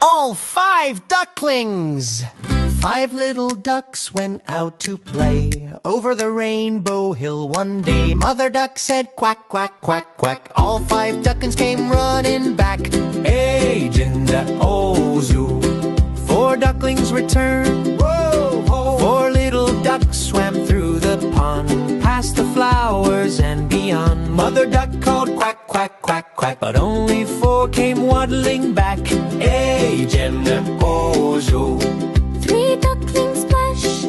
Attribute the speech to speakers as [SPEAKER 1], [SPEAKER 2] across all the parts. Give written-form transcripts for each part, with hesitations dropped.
[SPEAKER 1] All 5 ducklings! 5 little ducks went out to play over the rainbow hill one day. Mother duck said quack, quack, quack, quack. All 5 ducklings came running back. Hey, Jinda, oh, zoo. 4 ducklings returned. Whoa, whoa. 4 little ducks swam through the pond, past the flowers and beyond. Mother duck called quack, quack, quack, quack, but only 4 came waddling back. Hey, Jinda, oh, zoo.
[SPEAKER 2] 3 ducklings splash.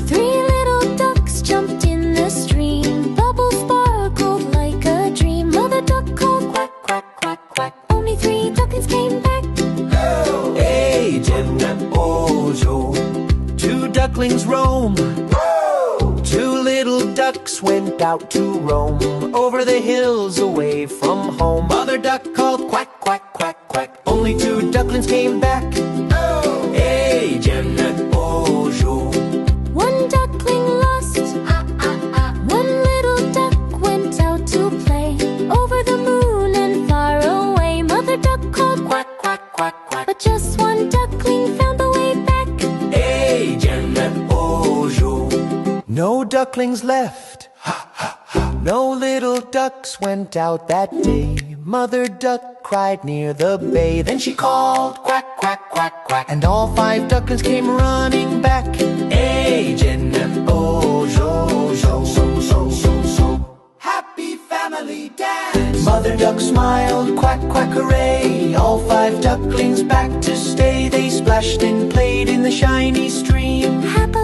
[SPEAKER 2] 3 little ducks jumped in the stream. Bubbles sparkled like a dream. Mother duck called quack, quack, quack, quack. Only 3 ducklings came back.
[SPEAKER 1] Hey, Jim and Ojo. 2 ducklings roam. 2 little ducks went out to roam over the hills away from home. Mother duck called quack, quack, quack, quack. Only 2 ducklings came back. Hey, Jim and Ojo.
[SPEAKER 2] 1 duckling lost. 1 little duck went out to play over the moon and far away. Mother duck called quack, quack, quack, quack, but just 1 duckling found the way back.
[SPEAKER 1] Hey, Jim and Ojo. No ducklings left. No little ducks went out that day. Mother duck cried near the bay. Then she called quack, quack, quack, quack, and all 5 ducklings came running back. Hey, Jen and Ojo, so. Happy family dance. Mother duck smiled, quack, quack, hooray. All 5 ducklings back to stay. They splashed and played in the shiny stream.
[SPEAKER 2] Happy